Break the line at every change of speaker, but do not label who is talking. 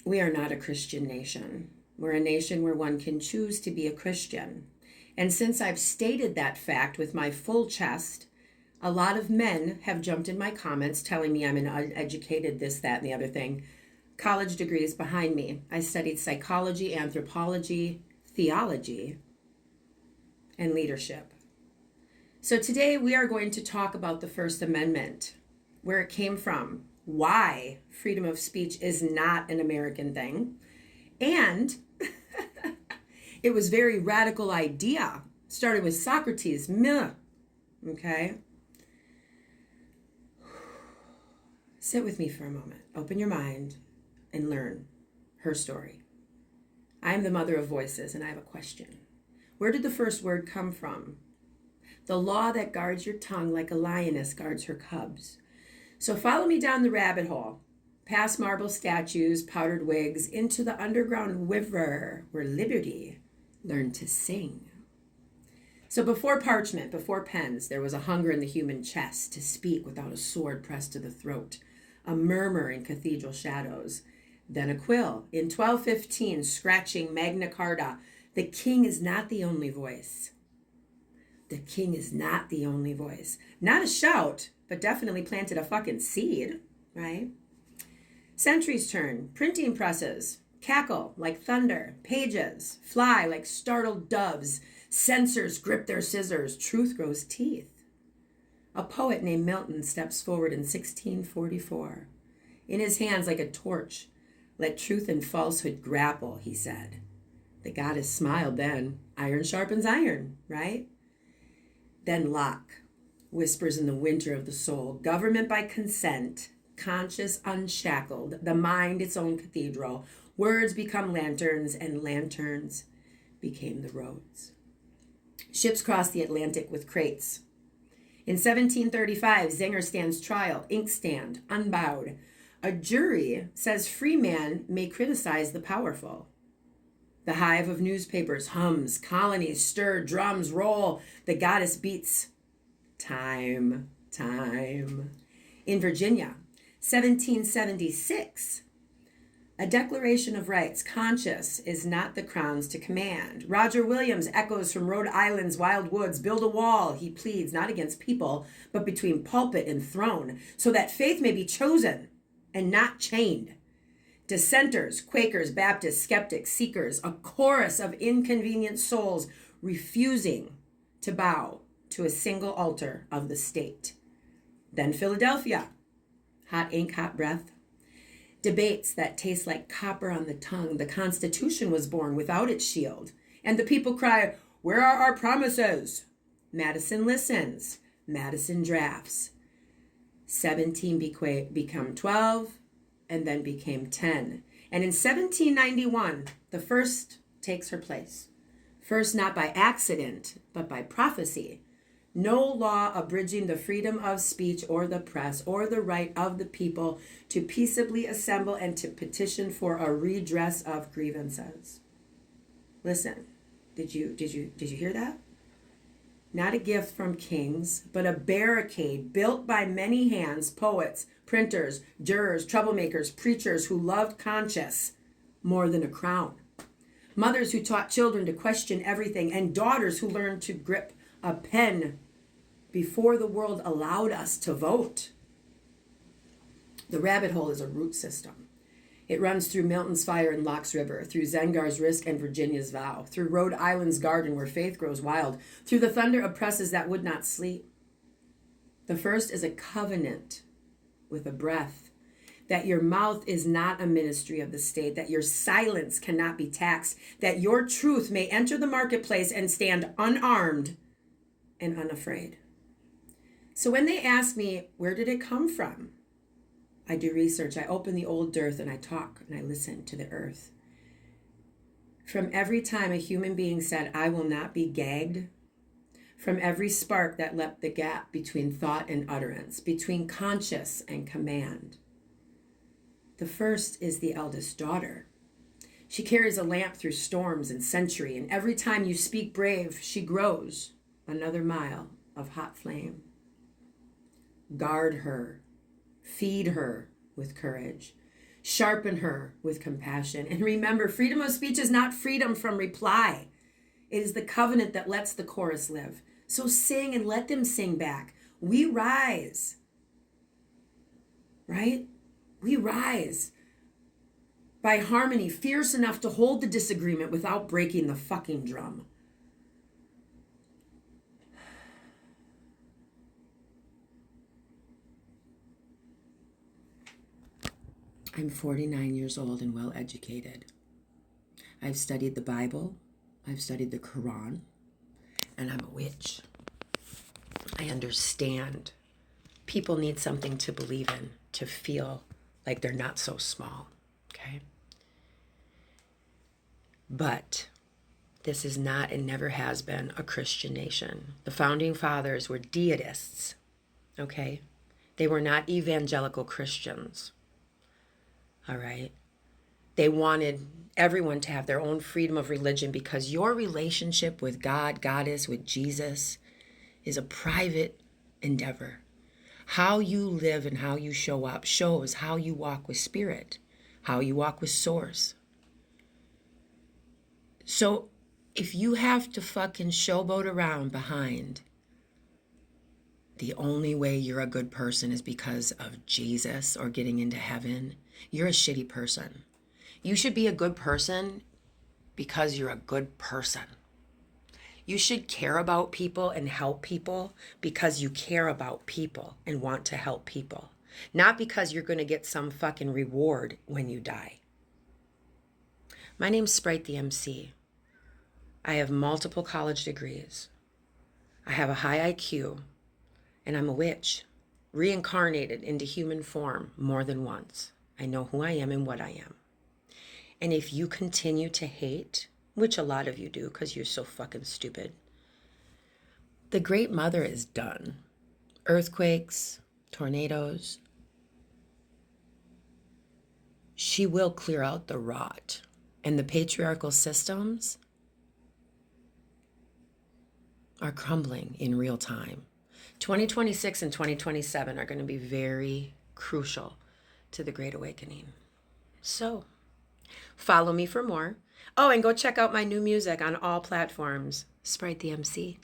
We are not a Christian nation. We're a nation where one can choose to be a Christian. And since I've stated that fact with my full chest, a lot of men have jumped in my comments telling me I'm an uneducated this, that, and the other thing. College degrees behind me. I studied psychology, anthropology, theology, and leadership. So today we are going to talk about the First Amendment, where it came from, why freedom of speech is not an American thing, and it was a very radical idea, started with Socrates. Okay? Sit with me for a moment. Open your mind and learn her story. I am the mother of voices, and I have a question. Where did the first word come from? The law that guards your tongue like a lioness guards her cubs. So follow me down the rabbit hole, past marble statues, powdered wigs, into the underground river where liberty learned to sing. So before parchment, before pens, there was a hunger in the human chest to speak without a sword pressed to the throat, a murmur in cathedral shadows, then a quill. In 1215, scratching Magna Carta, the king is not the only voice. The king is not the only voice. Not a shout, but definitely planted a fucking seed, right? Centuries turn, printing presses cackle like thunder, pages fly like startled doves, censors grip their scissors, truth grows teeth. A poet named Milton steps forward in 1644. In his hands like a torch, let truth and falsehood grapple, he said. The goddess smiled then. Iron sharpens iron, right? Then Locke whispers in the winter of the soul, government by consent, conscious unshackled, the mind its own cathedral, words become lanterns, and lanterns became the roads. Ships cross the Atlantic with crates. In 1735, Zenger stands trial, inkstand, unbowed. A jury says free man may criticize the powerful. The hive of newspapers hums, colonies stir, drums roll, the goddess beats. Time. In Virginia, 1776, a Declaration of Rights, conscious is not the crown's to command. Roger Williams echoes from Rhode Island's wild woods, build a wall, he pleads, not against people, but between pulpit and throne, so that faith may be chosen and not chained. Dissenters, Quakers, Baptists, skeptics, seekers, a chorus of inconvenient souls refusing to bow to a single altar of the state. Then Philadelphia, hot ink, hot breath. Debates that taste like copper on the tongue. The Constitution was born without its shield. And the people cry, where are our promises? Madison listens. Madison drafts. 17 become 12, and then became 10. And in 1791, the first takes her place. First, not by accident, but by prophecy. No law abridging the freedom of speech or the press or the right of the people to peaceably assemble and to petition for a redress of grievances. Listen, did you hear that? Not a gift from kings, but a barricade built by many hands, poets, printers, jurors, troublemakers, preachers who loved conscience more than a crown. Mothers who taught children to question everything, and daughters who learned to grip a pen before the world allowed us to vote. The rabbit hole is a root system. It runs through Milton's fire and Locke's river, through Zengar's risk and Virginia's vow, through Rhode Island's garden where faith grows wild, through the thunder of presses that would not sleep. The first is a covenant with a breath, that your mouth is not a ministry of the state, that your silence cannot be taxed, that your truth may enter the marketplace and stand unarmed and unafraid. So when they ask me, where did it come from? I do research. I open the old dirt and I talk and I listen to the earth. From every time a human being said, I will not be gagged, from every spark that leapt the gap between thought and utterance, between conscience and command. The first is the eldest daughter. She carries a lamp through storms and century, and every time you speak brave, she grows another mile of hot flame. Guard her, feed her with courage. Sharpen her with compassion. And remember, freedom of speech is not freedom from reply. It is the covenant that lets the chorus live. So sing and let them sing back. We rise. Right? We rise by harmony, fierce enough to hold the disagreement without breaking the fucking drum. I'm 49 years old and well educated. I've studied the Bible, I've studied the Quran, and I'm a witch. I understand people need something to believe in, to feel like they're not so small, okay? But this is not and never has been a Christian nation. The founding fathers were deists, okay? They were not evangelical Christians, all right? They wanted everyone to have their own freedom of religion because your relationship with God, Goddess, with Jesus is a private endeavor. How you live and how you show up shows how you walk with Spirit, how you walk with Source. So if you have to fucking showboat around behind the only way you're a good person is because of Jesus or getting into heaven, you're a shitty person. You should be a good person because you're a good person. You should care about people and help people because you care about people and want to help people. Not because you're going to get some fucking reward when you die. My name's Sprite the MC. I have multiple college degrees. I have a high IQ, and I'm a witch, reincarnated into human form more than once. I know who I am and what I am. And if you continue to hate, which a lot of you do because you're so fucking stupid, the Great Mother is done. Earthquakes, tornadoes. She will clear out the rot. And the patriarchal systems are crumbling in real time. 2026 and 2027 are going to be very crucial to the Great Awakening. So, follow me for more. Oh, and go check out my new music on all platforms. Sprite the MC.